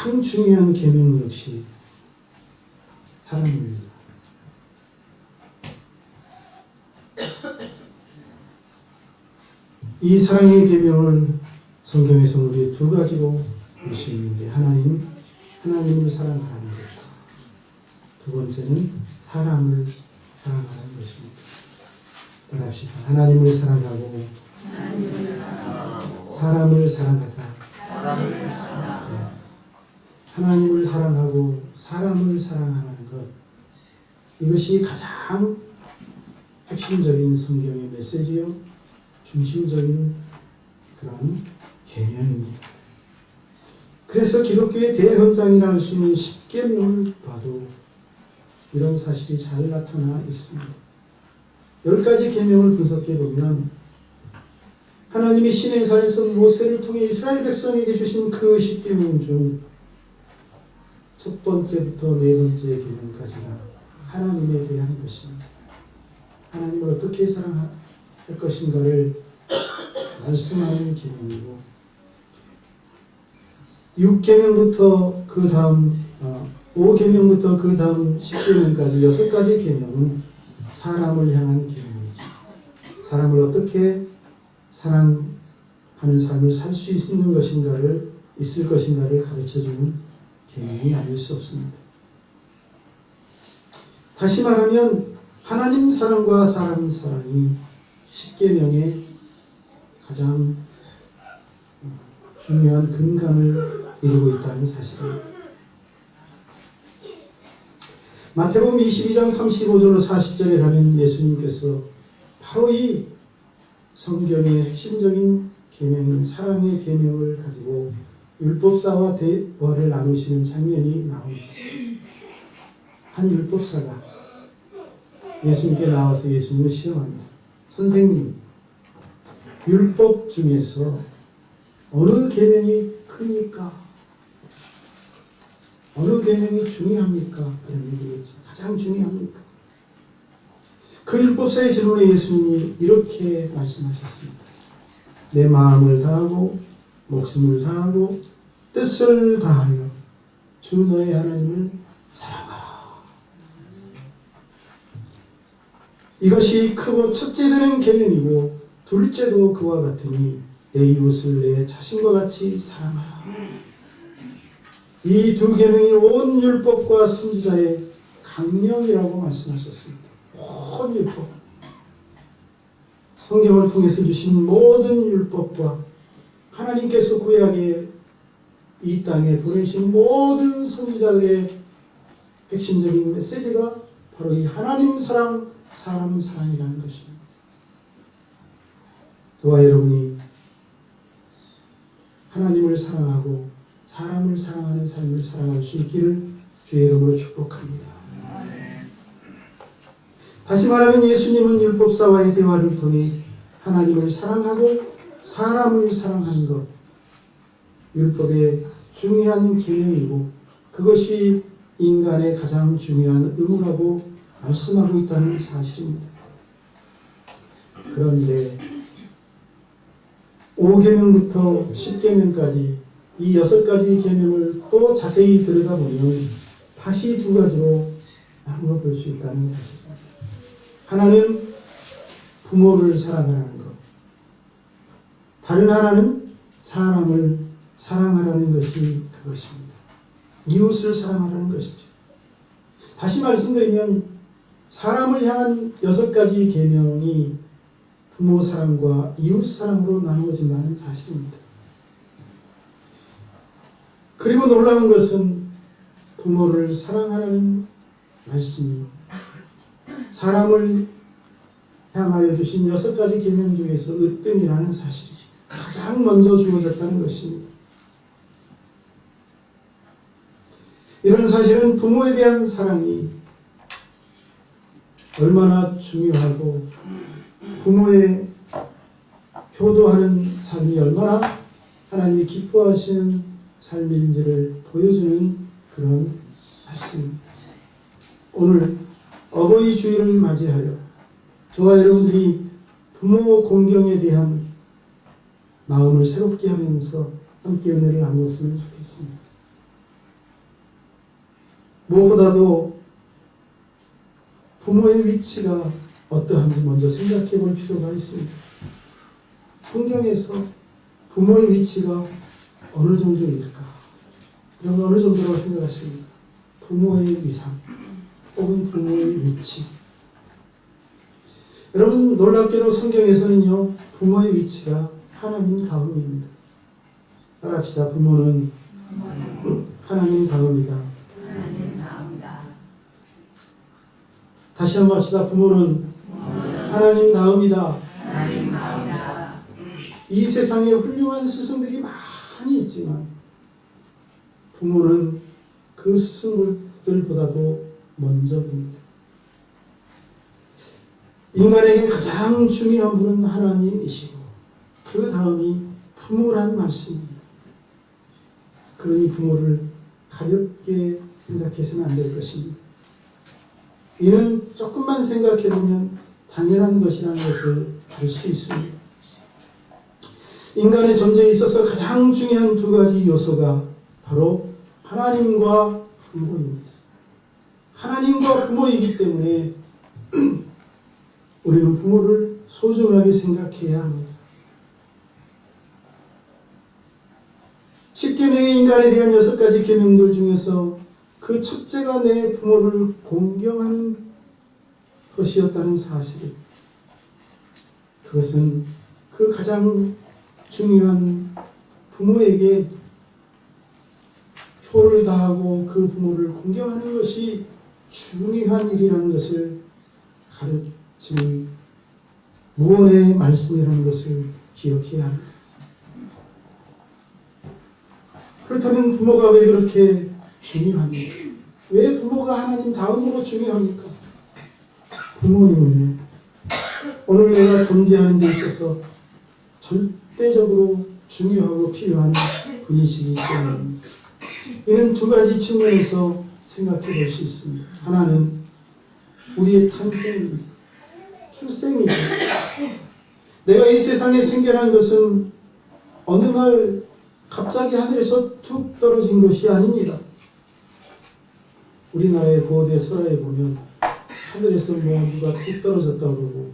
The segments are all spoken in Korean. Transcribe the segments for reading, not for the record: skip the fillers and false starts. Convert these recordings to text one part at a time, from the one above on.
가장 중요한 계명 역시 사랑입니다. 이 사랑의 계명을 성경에서 우리 두 가지로 볼 수 있는데, 하나님을 사랑하는 것과 두 번째는 사람을 사랑하는 것입니다. 따라합시다. 하나님을 사랑하고 사람을 사랑하자. 하나님을 사랑하고 사람을 사랑하는 것, 이것이 가장 핵심적인 성경의 메시지요, 중심적인 그런 계명입니다. 그래서 기독교의 대현장이라 할 수 있는 십계명을 봐도 이런 사실이 잘 나타나 있습니다. 10가지 계명을 분석해 보면 하나님이 시내산에서 모세를 통해 이스라엘 백성에게 주신 그 십계명 중 첫 번째부터 네 번째 계명까지가 하나님에 대한 것입니다. 하나님을 어떻게 사랑할 것인가를 말씀하는 계명이고, 6계명부터 그 다음 5계명부터 그 다음 10계명까지 6가지 계명은 사람을 향한 계명이죠. 사람을 어떻게 사랑하는 삶을 살 수 있을 것인가를 가르쳐주는 계명이 아닐 수 없습니다. 다시 말하면 하나님 사랑과 사람 사랑이 십계명의 가장 중요한 근간을 이루고 있다는 사실입니다. 마태복음 22장 35절로 40절에 가면 예수님께서 바로 이 성경의 핵심적인 계명인 사랑의 계명을 가지고 율법사와 대화를 나누시는 장면이 나옵니다. 한 율법사가 예수님께 나와서 예수님을 시험합니다. 선생님, 율법 중에서 어느 계명이 큽니까? 어느 계명이 중요합니까? 그런 얘기겠죠. 가장 중요합니까? 그 율법사의 질문에 예수님이 이렇게 말씀하셨습니다. 내 마음을 다하고 목숨을 다하고 뜻을 다하여 주 너의 하나님을 사랑하라. 이것이 크고 첫째 되는 계명이고, 둘째도 그와 같으니 내 이웃을 내 자신과 같이 사랑하라. 이 두 계명이 온 율법과 선지자의 강령이라고 말씀하셨습니다. 온 율법, 성경을 통해서 주신 모든 율법과 하나님께서 구약에 이 땅에 보내신 모든 선지자들의 핵심적인 메시지가 바로 이 하나님 사랑, 사람 사랑이라는 것입니다. 저와 여러분이 하나님을 사랑하고 사람을 사랑하는 삶을 살아갈 수 있기를 주의 이름으로 축복합니다. 다시 말하면 예수님은 율법사와의 대화를 통해 하나님을 사랑하고 사람을 사랑하는 것, 율법의 중요한 계명이고 그것이 인간의 가장 중요한 의무라고 말씀하고 있다는 사실입니다. 그런데 5계명부터 10계명까지 이 6가지 계명을 또 자세히 들여다보면 다시 두 가지로 나누어 볼 수 있다는 사실입니다. 하나는 부모를 사랑하라는 것, 다른 하나는 사람을 사랑하라는 것이 그것입니다. 이웃을 사랑하라는 것이죠. 다시 말씀드리면 사람을 향한 6가지 계명이 부모 사랑과 이웃 사랑으로 나누어진다는 사실입니다. 그리고 놀라운 것은 부모를 사랑하라는 말씀이 사람을 향하여 주신 6가지 계명 중에서 으뜸이라는 사실이죠. 가장 먼저 주어졌다는 것입니다. 이런 사실은 부모에 대한 사랑이 얼마나 중요하고 부모의 효도하는 삶이 얼마나 하나님이 기뻐하시는 삶인지를 보여주는 그런 말씀입니다. 오늘 어버이 주일을 맞이하여 저와 여러분들이 부모 공경에 대한 마음을 새롭게 하면서 함께 은혜를 나누었으면 좋겠습니다. 무엇보다도 부모의 위치가 어떠한지 먼저 생각해 볼 필요가 있습니다. 성경에서 부모의 위치가 어느 정도일까? 여러분 어느 정도라고 생각하십니까? 부모의 위상 혹은 부모의 위치. 여러분 놀랍게도 성경에서는요 부모의 위치가 하나님 다음입니다. 따라합시다. 부모는 하나님 다음이다. 다시 한번 합시다. 부모는 하나님 다음이다. 이 세상에 훌륭한 스승들이 많이 있지만 부모는 그 스승들보다도 먼저입니다. 인간에게 가장 중요한 분은 하나님이시고 그 다음이 부모란 말씀입니다. 그러니 부모를 가볍게 생각해서는 안 될 것입니다. 이는 조금만 생각해보면 당연한 것이라는 것을 알 수 있습니다. 인간의 존재에 있어서 가장 중요한 두 가지 요소가 바로 하나님과 부모입니다. 하나님과 부모이기 때문에 우리는 부모를 소중하게 생각해야 합니다. 10계명의 인간에 대한 6가지 계명들 중에서 그 첫째가 내 부모를 공경하는 것이었다는 사실. 그것은 그 가장 중요한 부모에게 효를 다하고 그 부모를 공경하는 것이 중요한 일이라는 것을 가르치는 무언의 말씀이라는 것을 기억해야 합니다. 그렇다면 부모가 왜 그렇게 중요합니까? 왜 부모가 하나님 다음으로 중요합니까? 부모님은 오늘 내가 존재하는 데 있어서 절대적으로 중요하고 필요한 분이시기 때문입니다. 이는 두 가지 측면에서 생각해 볼 수 있습니다. 하나는 우리의 탄생입니다. 출생이죠. 내가 이 세상에 생겨난 것은 어느 날 갑자기 하늘에서 툭 떨어진 것이 아닙니다. 우리나라의 고대 설화에 보면 하늘에서 누가 툭 떨어졌다고 그러고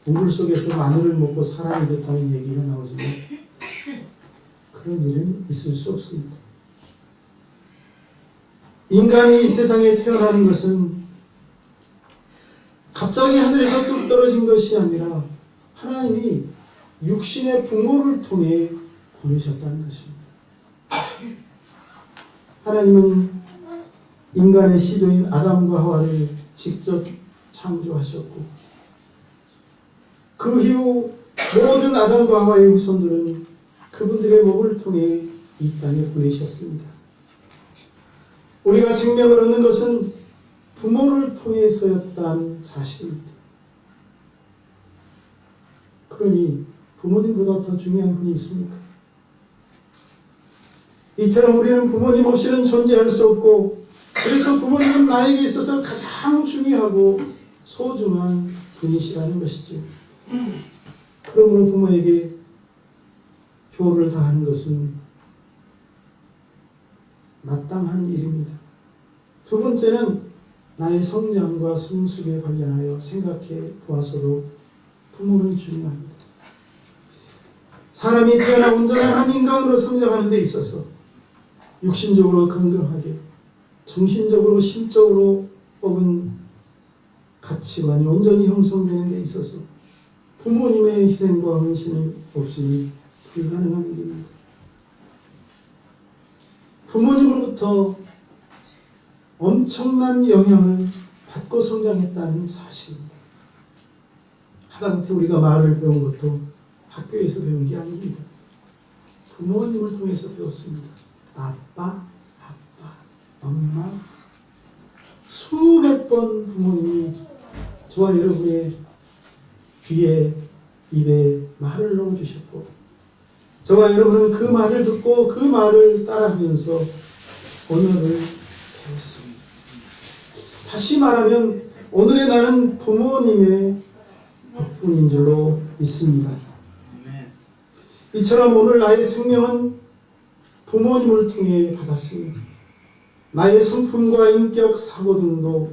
동굴 속에서 마늘을 먹고 사람이 됐다는 얘기가 나오지만 그런 일은 있을 수 없습니다. 인간이 이 세상에 태어나는 것은 갑자기 하늘에서 뚝 떨어진 것이 아니라 하나님이 육신의 부모를 통해 보내셨다는 것입니다. 하나님은 인간의 시조인 아담과 하와를 직접 창조하셨고 그 이후 모든 아담과 하와의 후손들은 그분들의 몸을 통해 이 땅에 보내셨습니다. 우리가 생명을 얻는 것은 부모를 통해서였다는 사실입니다. 그러니 부모님보다 더 중요한 분이 있습니까? 이처럼 우리는 부모님 없이는 존재할 수 없고 그래서 부모님은 나에게 있어서 가장 중요하고 소중한 분이시라는 것이죠. 그러므로 부모에게 효를 다하는 것은 마땅한 일입니다. 두 번째는 나의 성장과 성숙에 관련하여 생각해 보아서도 부모는 중요합니다. 사람이 태어나 온전한 한 인간으로 성장하는 데 있어서 육신적으로 건강하게, 정신적으로, 심적으로 혹은 가치관이 온전히 형성되는 데 있어서 부모님의 희생과 헌신이 없이 불가능한 일입니다. 부모님으로부터 엄청난 영향을 받고 성장했다는 사실입니다. 하다못해 우리가 말을 배운 것도 학교에서 배운 게 아닙니다. 부모님을 통해서 배웠습니다. 아빠, 엄마, 수백 번 부모님이 저와 여러분의 귀에, 입에 말을 넣어주셨고 저와 여러분은 그 말을 듣고 그 말을 따라하면서 언어를 배웠습니다. 다시 말하면 오늘의 나는 부모님의 덕분인 줄로 믿습니다. 이처럼 오늘 나의 생명은 부모님을 통해 받았습니다. 나의 성품과 인격, 사고 등도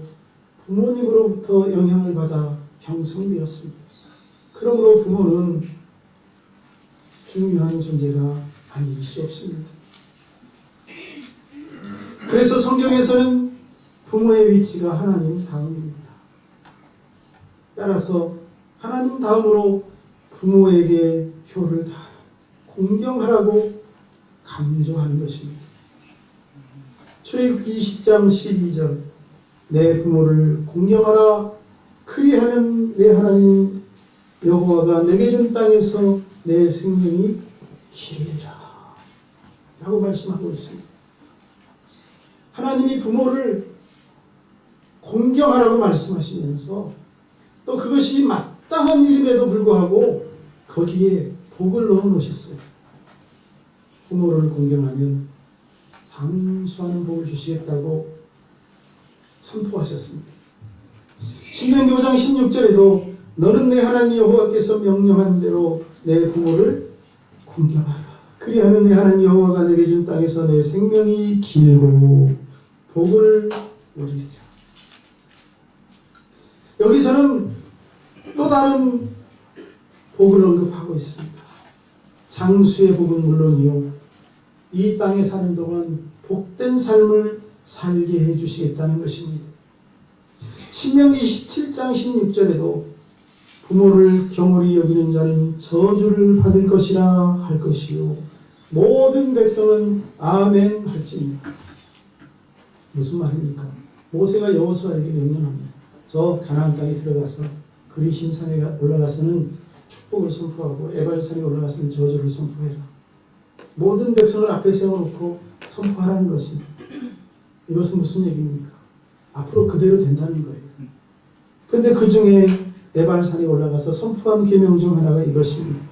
부모님으로부터 영향을 받아 형성되었습니다. 그러므로 부모는 중요한 존재가 아닐 수 없습니다. 그래서 성경에서는 부모의 위치가 하나님 다음입니다. 따라서 하나님 다음으로 부모에게 효를 다하라, 공경하라고 강조하는 것입니다. 출애굽기 20장 12절 내 부모를 공경하라, 그리하면 내 하나님 여호와가 내게 준 땅에서 내 생명이 길리라 라고 말씀하고 있습니다. 하나님이 부모를 공경하라고 말씀하시면서 또 그것이 마땅한 일임에도 불구하고 거기에 복을 넣어 놓으셨어요. 부모를 공경하면 장수하는 복을 주시겠다고 선포하셨습니다. 신명기 5장 16절에도 너는 내 하나님 여호와께서 명령한 대로 내 부모를 공경하라. 그리하면 내 하나님 여호와가 내게 준 땅에서 내 생명이 길고 복을 누리리라. 여기서는 또 다른 복을 언급하고 있습니다. 장수의 복은 물론이요, 이 땅에 사는 동안 복된 삶을 살게 해주시겠다는 것입니다. 신명기 17장 16절에도 부모를 경홀히 여기는 자는 저주를 받을 것이라 할 것이요 모든 백성은 아멘 할지니라. 무슨 말입니까? 모세가 여호수아에게 명령합니다. 저 가나안 땅에 들어가서 그리심 산에 올라가서는 축복을 선포하고 에발산에 올라가서는 저주를 선포해라. 모든 백성을 앞에 세워놓고 선포하라는 것입니다. 이것은 무슨 얘기입니까? 앞으로 그대로 된다는 거예요. 그런데 그 중에 에발산에 올라가서 선포한 계명 중 하나가 이것입니다.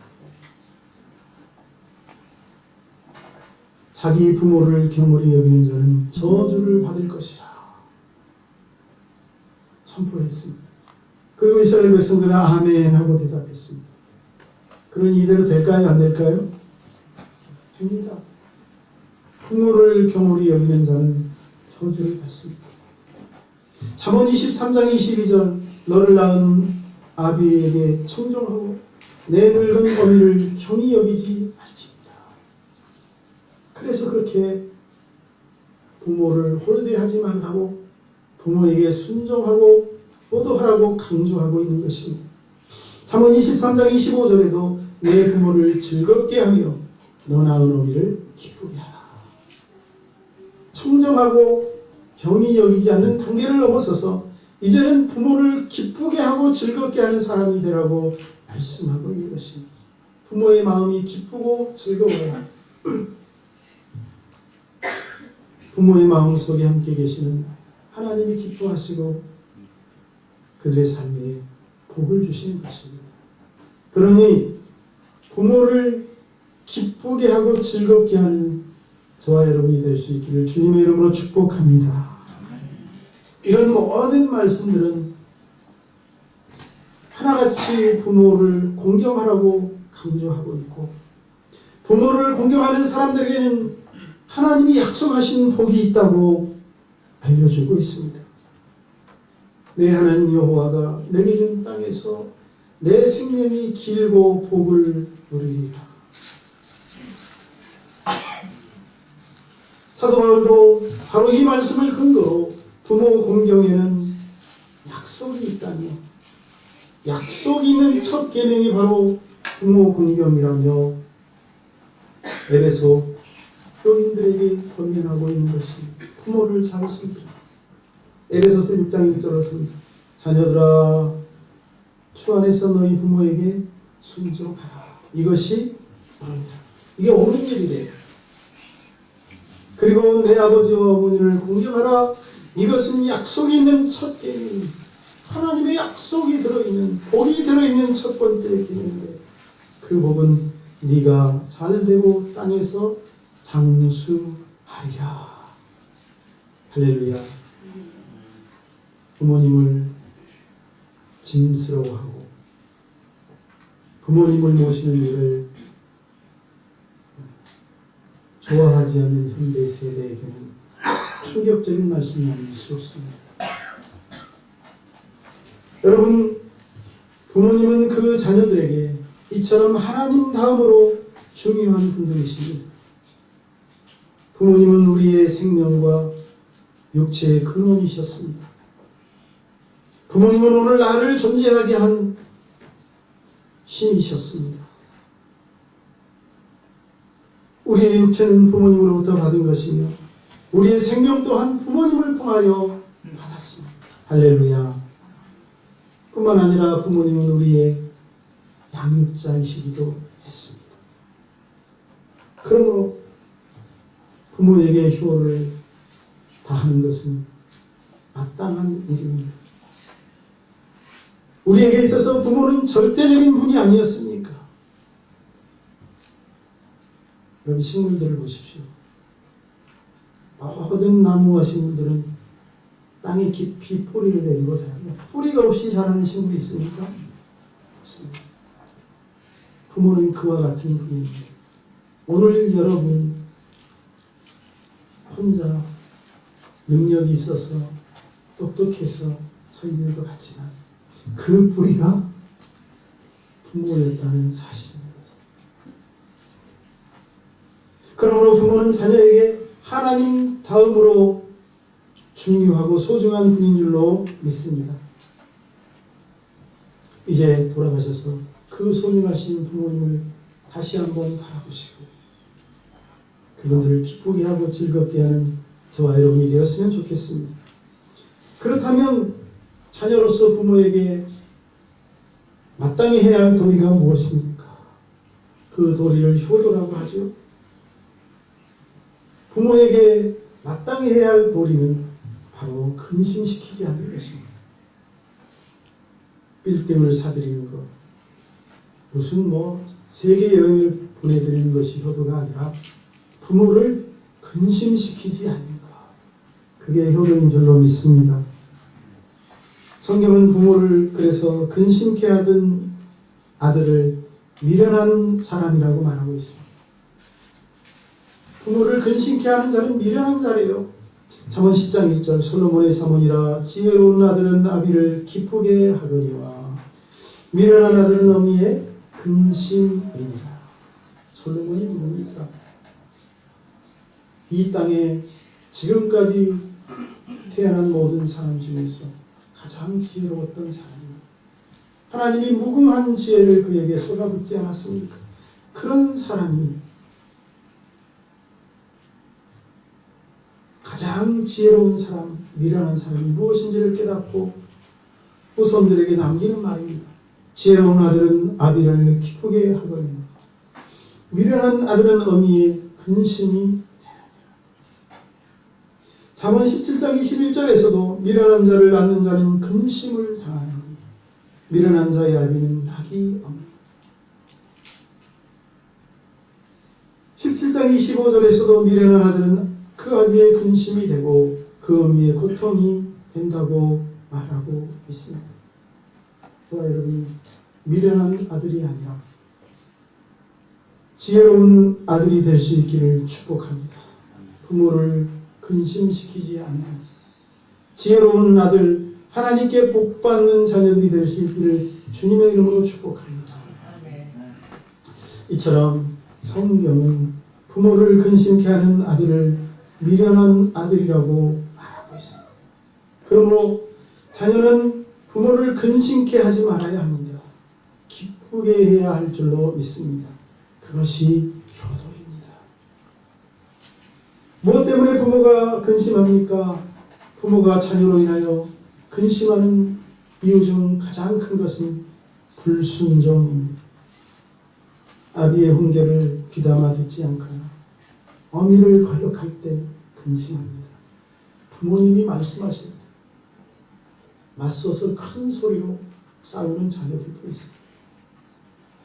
자기 부모를 경홀히 여기는 자는 저주를 받을 것이라 선포했습니다. 그리고 이스라엘 백성들은 아멘 하고 대답했습니다. 그러니 이대로 될까요? 안 될까요? 됩니다. 부모를 경홀히 여기는 자는 저주를 받습니다. 잠언 23장 22절 너를 낳은 아비에게 청종하고 내 늙은 어미를 형이 여기지 말지니라. 그래서 그렇게 부모를 홀대하지 말라고 부모에게 순종하고 효도하라고 강조하고 있는 것입니다. 잠언 23장 25절에도 내 부모를 즐겁게 하며 너 낳은 어미를 기쁘게 하라. 청정하고 경히 여기지 않는 단계를 넘어서서 이제는 부모를 기쁘게 하고 즐겁게 하는 사람이 되라고 말씀하고 있는 것입니다. 부모의 마음이 기쁘고 즐거워야 부모의 마음속에 함께 계시는 하나님이 기뻐하시고 그들의 삶에 복을 주시는 것입니다. 그러니 부모를 기쁘게 하고 즐겁게 하는 저와 여러분이 될 수 있기를 주님의 이름으로 축복합니다. 이런 모든 말씀들은 하나같이 부모를 공경하라고 강조하고 있고 부모를 공경하는 사람들에게는 하나님이 약속하신 복이 있다고 알려주고 있습니다. 내 하나님 여호와가 내게 준 땅에서 내 생명이 길고 복을 누리리라. 사도 바울도 바로 이 말씀을 근거로 부모 공경에는 약속이 있다며 약속이 있는 첫 계명이 바로 부모 공경이라며 에베소 교인들에게 권면하고 있는 것이 부모를 잘 섬기라. 에베소서 6장 1절로 3절 자녀들아 주 안에서 너희 부모에게 순종하라. 이것이 이게 옳은 일이래요. 그리고 내 아버지와 어머니를 공경하라. 이것은 약속이 있는 첫 계명입니다. 하나님의 약속이 들어있는 복이 들어있는 첫 번째 계명인데 그 복은 네가 잘되고 땅에서 장수하리라. 할렐루야. 부모님을 짐스러워하고 부모님을 모시는 일을 좋아하지 않는 현대 세대에게는 충격적인 말씀이 아닐 수 없습니다. 여러분, 부모님은 그 자녀들에게 이처럼 하나님 다음으로 중요한 분들이십니다. 부모님은 우리의 생명과 육체의 근원이셨습니다. 부모님은 오늘 나를 존재하게 한 힘이셨습니다. 우리의 육체는 부모님으로부터 받은 것이며 우리의 생명 또한 부모님을 통하여 받았습니다. 할렐루야. 뿐만 아니라 부모님은 우리의 양육자이시기도 했습니다. 그러므로 부모에게 효를 다하는 것은 마땅한 일입니다. 우리에게 있어서 부모는 절대적인 분이 아니었습니까? 여러분, 식물들을 보십시오. 모든 나무와 식물들은 땅에 깊이 뿌리를 내리고 자랍니다. 뿌리가 없이 자라는 식물이 있습니까? 없습니다. 부모는 그와 같은 분입니다. 오늘 여러분 혼자 능력이 있어서 똑똑해서 서 있는 것 같지만 그 뿌리가 부모였다는 사실입니다. 그러므로 부모는 자녀에게 하나님 다음으로 중요하고 소중한 분인 줄로 믿습니다. 이제 돌아가셔서 그 소중하신 부모님을 다시 한번 바라보시고 그분들을 기쁘게 하고 즐겁게 하는 저와 여러분이 되었으면 좋겠습니다. 그렇다면 자녀로서 부모에게 마땅히 해야 할 도리가 무엇입니까? 그 도리를 효도라고 하죠. 부모에게 마땅히 해야 할 도리는 바로 근심시키지 않는 것입니다. 빌딩을 사드리는 것, 무슨 세계 여행을 보내드리는 것이 효도가 아니라 부모를 근심시키지 않는 것, 그게 효도인 줄로 믿습니다. 성경은 부모를 그래서 근심케 하던 아들을 미련한 사람이라고 말하고 있습니다. 부모를 근심케 하는 자는 미련한 자래요. 잠언 10장 1절 솔로몬의 사모니라 지혜로운 아들은 아비를 기쁘게 하거니와 미련한 아들은 어미의 근심이니라. 솔로몬이 누굽니까? 이 땅에 지금까지 태어난 모든 사람 중에서 가장 지혜로웠던 사람입니다. 하나님이 무궁한 지혜를 그에게 쏟아붓지 않았습니까? 그런 사람이 가장 지혜로운 사람, 미련한 사람이 무엇인지를 깨닫고 후손들에게 남기는 말입니다. 지혜로운 아들은 아비를 기쁘게 하거니와 미련한 아들은 어미의 근심이 잠언 17장 21절에서도 미련한 자를 낳는 자는 근심을 당하니 미련한 자의 아비는 낙이 없느니라. 17장 25절에서도 미련한 아들은 그 아비의 근심이 되고 그 어미의 고통이 된다고 말하고 있습니다. 저와 여러분이 미련한 아들이 아니라 지혜로운 아들이 될 수 있기를 축복합니다. 부모를 근심시키지 않는 지혜로운 아들, 하나님께 복받는 자녀들이 될 수 있기를 주님의 이름으로 축복합니다. 이처럼 성경은 부모를 근심케 하는 아들을 미련한 아들이라고 말하고 있습니다. 그러므로 자녀는 부모를 근심케 하지 말아야 합니다. 기쁘게 해야 할 줄로 믿습니다. 그것이 효도입니다. 무엇 때문에 부모가 근심합니까? 부모가 자녀로 인하여 근심하는 이유 중 가장 큰 것은 불순종입니다. 아비의 훈계를 귀담아 듣지 않거나 어미를 거역할 때 근심합니다. 부모님이 말씀하십니다. 맞서서 큰 소리로 싸우는 자녀들도 있습니다.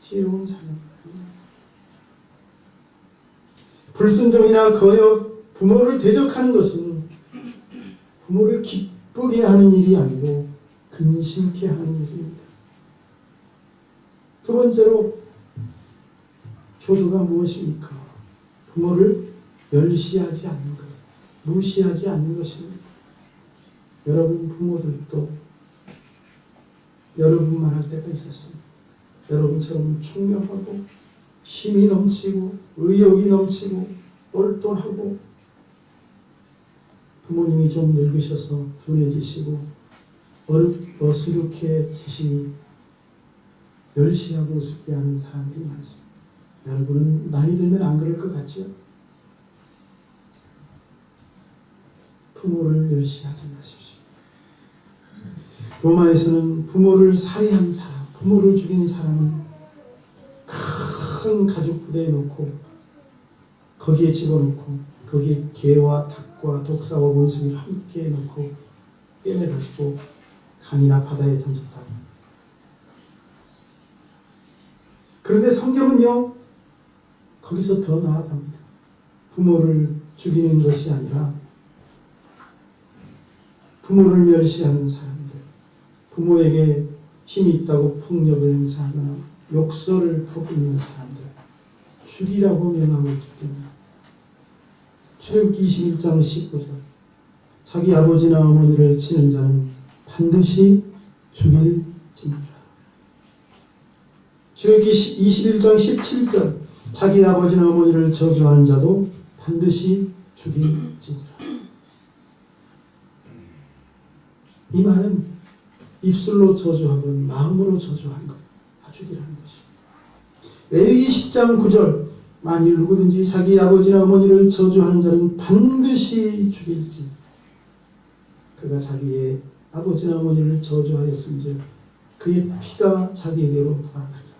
지혜로운 자녀들. 불순종이나 거역, 부모를 대적하는 것은 부모를 기쁘게 하는 일이 아니고 근심케 하는 일입니다. 두 번째로 효도가 무엇입니까? 부모를 멸시하지 않는 것. 무시하지 않는 것입니다. 여러분 부모들도 여러분만 할 때가 있었습니다. 여러분처럼 총명하고 힘이 넘치고 의욕이 넘치고 똘똘하고 부모님이 좀 늙으셔서 둔해지시고 어수룩해지시니 멸시하고 우습게 하는 사람들이 많습니다. 여러분은 나이 들면 안 그럴 것 같죠? 부모를 멸시하지 마십시오. 로마에서는 부모를 살해한 사람, 부모를 죽인 사람은 큰 가죽 부대에 놓고 거기에 집어넣고 거기에 개와 닭과 독사와 원숭이를 함께 놓고 꿰매가지고 강이나 바다에 던졌다고. 그런데 성경은요, 거기서 더 나아갑니다. 부모를 죽이는 것이 아니라 부모를 멸시하는 사람들, 부모에게 힘이 있다고 폭력을 행사하거나 욕설을 퍼붓는 사람들, 죽이라고 명하고 있기 때문에 출애굽기 21장 19절 자기 아버지나 어머니를 치는 자는 반드시 죽일지니라. 출애굽기 21장 17절 자기 아버지나 어머니를 저주하는 자도 반드시 죽일지니라. 이 말은 입술로 저주하건 마음으로 저주하는 것 다 죽이라는 것입니다. 레위기 10장 9절 만일 누구든지 자기 아버지나 어머니를 저주하는 자는 반드시 죽일지. 그가 자기의 아버지나 어머니를 저주하였은즉 그의 피가 자기에게로 돌아가리라.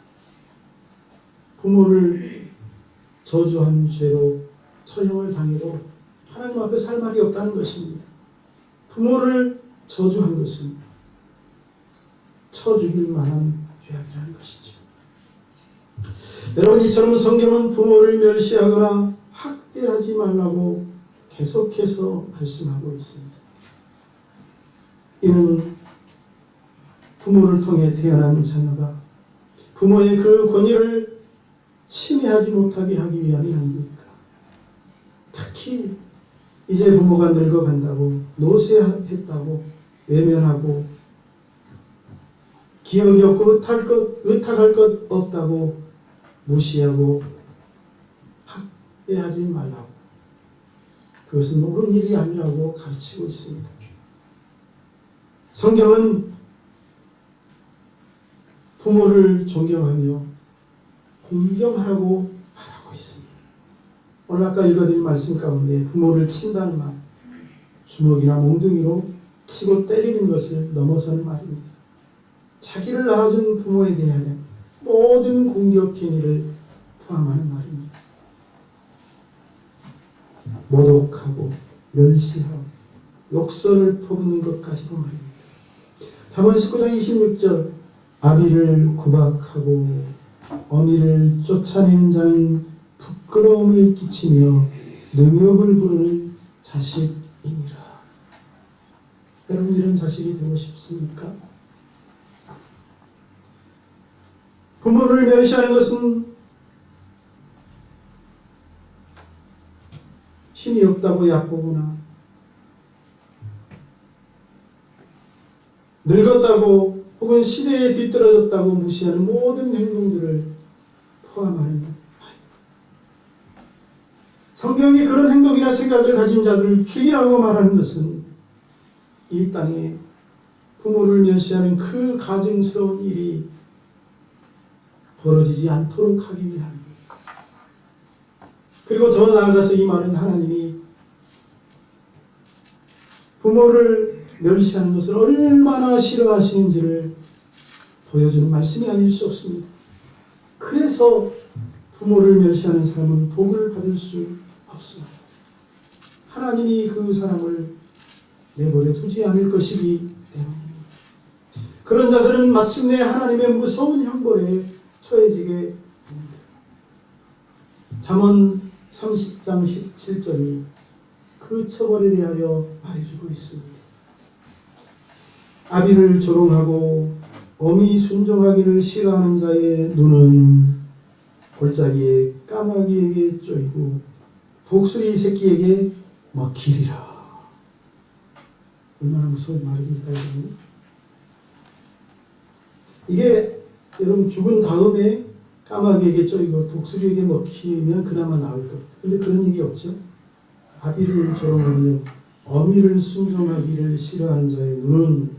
부모를 저주한 죄로 처형을 당해도 하나님 앞에 살 말이 없다는 것입니다. 부모를 저주한 것은 쳐 죽일 만한 죄악이라는 것이죠. 여러분, 이처럼 성경은 부모를 멸시하거나 학대하지 말라고 계속해서 말씀하고 있습니다. 이는 부모를 통해 태어난 자녀가 부모의 그 권위를 침해하지 못하게 하기 위함이 아닙니까? 특히 이제 부모가 늙어간다고 노쇠했다고 외면하고 기억이 없고 의탁할 것 없다고 무시하고 학대하지 말라고, 그것은 옳은 일이 아니라고 가르치고 있습니다. 성경은 부모를 존경하며 공경하라고 말하고 있습니다. 오늘 아까 읽어드린 말씀 가운데 부모를 친다는 말, 주먹이나 몽둥이로 치고 때리는 것을 넘어서는 말입니다. 자기를 낳아준 부모에 대하여 모든 공격 행위를 포함하는 말입니다. 모독하고 멸시하고 욕설을 퍼붓는 것까지도 말입니다. 잠언 19장 26절 아비를 구박하고 어미를 쫓아내는 자는 부끄러움을 끼치며 능욕을 부르는 자식이니라. 여러분, 이런 자식이 되고 싶습니까? 부모를 멸시하는 것은 힘이 없다고 얕보거나 늙었다고 혹은 시대에 뒤떨어졌다고 무시하는 모든 행동들을 포함하는 말입니다. 성경이 그런 행동이나 생각을 가진 자들을 죽이라고 말하는 것은 이 땅에 부모를 멸시하는 그 가증스러운 일이 벌어지지 않도록 하기 위함입니다. 그리고 더 나아가서 이 말은 하나님이 부모를 멸시하는 것을 얼마나 싫어하시는지를 보여주는 말씀이 아닐 수 없습니다. 그래서 부모를 멸시하는 사람은 복을 받을 수 없습니다. 하나님이 그 사람을 내버려 두지 않을 것이기 때문입니다. 그런 자들은 마침내 하나님의 무서운 형벌에 처해지게 됩니다. 잠언 30장 17절이 그 처벌에 대하여 말해주고 있습니다. 아비를 조롱하고 어미 순종하기를 싫어하는 자의 눈은 골짜기에 까마귀에게 쪼이고 독수리 새끼에게 먹히리라. 얼마나 무서운 말입니까, 여러분? 이게 여러분 죽은 다음에 까마귀에게 쪼이고 독수리에게 먹히면 그나마 나을 것. 근데 그런 얘기 없죠. 아비를 조롱하며 어미를 순종하기를 싫어하는 자의 눈은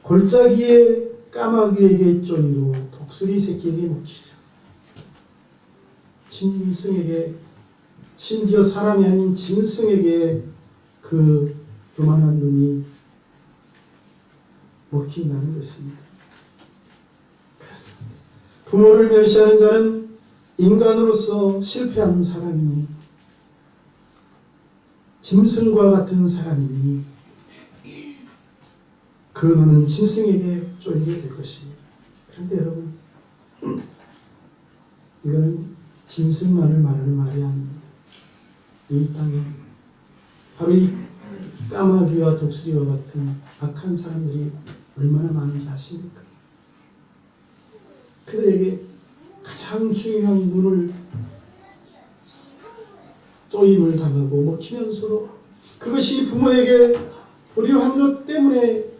골짜기에 까마귀에게 쪼이고 독수리 새끼에게 먹히리라. 짐승에게, 심지어 사람이 아닌 짐승에게 그 교만한 눈이 먹힌다는 것입니다. 그렇습니다. 부모를 멸시하는 자는 인간으로서 실패한 사람이니, 짐승과 같은 사람이니, 그 눈은 짐승에게 쪼이게 될 것입니다. 그런데 여러분, 이거는 짐승만을 말하는 말이 아닙니다. 이 땅에 바로 이 까마귀와 독수리와 같은 악한 사람들이 얼마나 많은지 아십니까? 그들에게 가장 중요한 눈을 쪼임을 당하고 먹히면서도 그것이 부모에게 불효한 것 때문에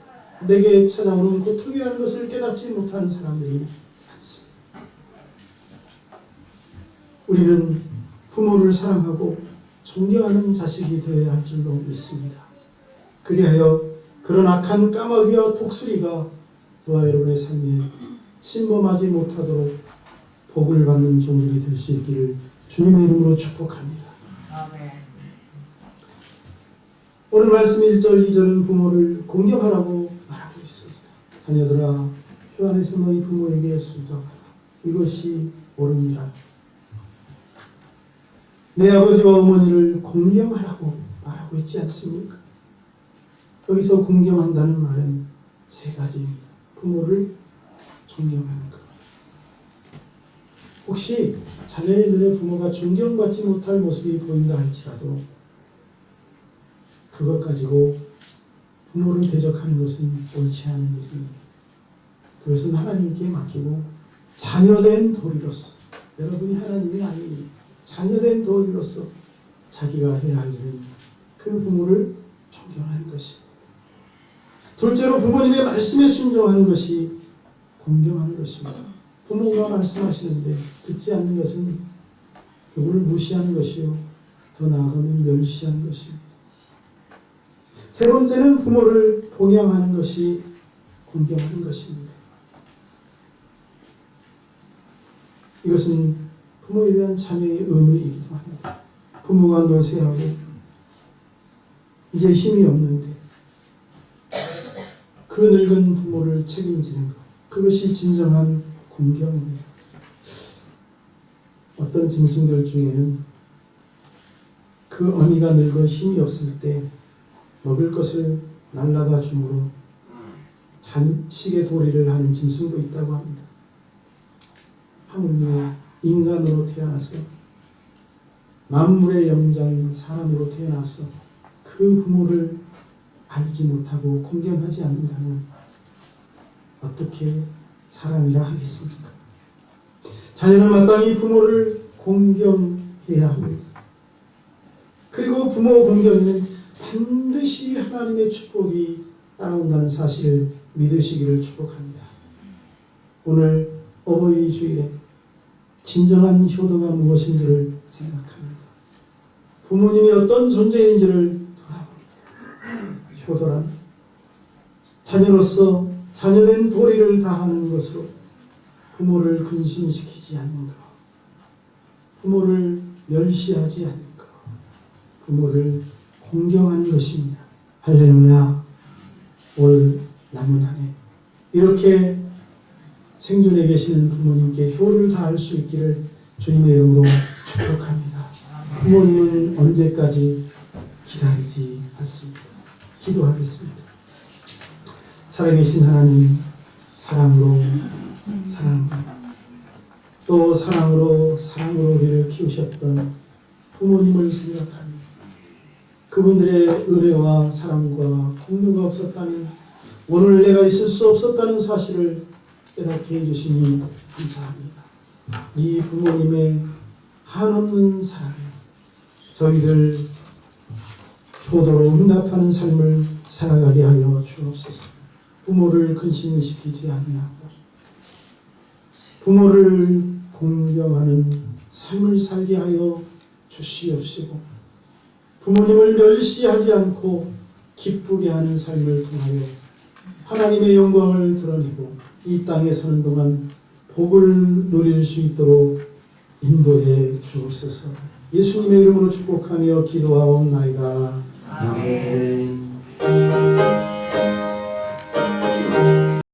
내게 찾아오는 고통이라는 것을 깨닫지 못하는 사람들이 많습니다. 우리는 부모를 사랑하고 존경하는 자식이 되어야 할 줄로 믿습니다. 그리하여 그런 악한 까마귀와 독수리가 저와 여러분의 삶에 침범하지 못하도록 복을 받는 종들이 될 수 있기를 주님의 이름으로 축복합니다. 아멘. 오늘 말씀 1절, 2절은 부모를 공경하라고 말하고 있습니다. 자녀들아, 주 안에서 너희 부모에게 순종하라. 이것이 옳으니라. 내 아버지와 어머니를 공경하라고 말하고 있지 않습니까? 여기서 공경한다는 말은 세 가지입니다. 부모를 존경하는 것. 혹시 자녀의 눈에 부모가 존경받지 못할 모습이 보인다 할지라도 그것 가지고 부모를 대적하는 것은 옳지 않은 일입니다. 그것은 하나님께 맡기고 자녀된 도리로서, 여러분이 하나님이 아니니 자녀된 도리로서 자기가 해야 할 일은 그 부모를 존경하는 것입니다. 둘째로 부모님의 말씀에 순종하는 것이 공경하는 것입니다. 부모가 말씀하시는데 듣지 않는 것은 그분을 무시하는 것이요, 더 나아가면 멸시하는 것입니다. 세 번째는 부모를 봉양하는 것이 공경하는 것입니다. 이것은 부모에 대한 자녀의 의무이기도 합니다. 부모가 노쇠하고 이제 힘이 없는데 그 늙은 부모를 책임지는 것, 그것이 진정한 공경입니다. 어떤 짐승들 중에는 그 어미가 늙어 힘이 없을 때 먹을 것을 날라다 주므로 잔식의 도리를 하는 짐승도 있다고 합니다. 하물며 인간으로 태어나서 만물의 영장인 사람으로 태어나서 그 부모를 알지 못하고 공경하지 않는다면 어떻게 사람이라 하겠습니까? 자녀는 마땅히 부모를 공경해야 합니다. 그리고 부모 공경에는 반드시 하나님의 축복이 따라온다는 사실을 믿으시기를 축복합니다. 오늘 어버이 주일에 진정한 효도가 무엇인지를 생각합니다. 부모님이 어떤 존재인지를 돌아봅니다. 효도란 자녀로서 자녀된 도리를 다하는 것으로 부모를 근심시키지 않는 것, 부모를 멸시하지 않는 것, 부모를 공경하는 것입니다. 할렐루야. 올 남은 한 해 이렇게 생존에 계시는 부모님께 효를 다할 수 있기를 주님의 이름으로 축복합니다. 부모님은 언제까지 기다리지 않습니다. 기도하겠습니다. 살아계신 하나님, 사랑으로 또 사랑으로 우리를 키우셨던 부모님을 생각합니다. 그분들의 은혜와 사랑과 공로가 없었다면 오늘 내가 있을 수 없었다는 사실을 깨닫게 해주시니 감사합니다. 이 부모님의 한없는 사랑에 저희들 효도로 응답하는 삶을 살아가게 하여 주옵소서. 부모를 근심시키지 아니하고 부모를 공경하는 삶을 살게 하여 주시옵시고 부모님을 멸시하지 않고 기쁘게 하는 삶을 통하여 하나님의 영광을 드러내고 이 땅에 사는 동안 복을 누릴 수 있도록 인도해 주옵소서. 예수님의 이름으로 축복하며 기도하옵나이다. 아멘.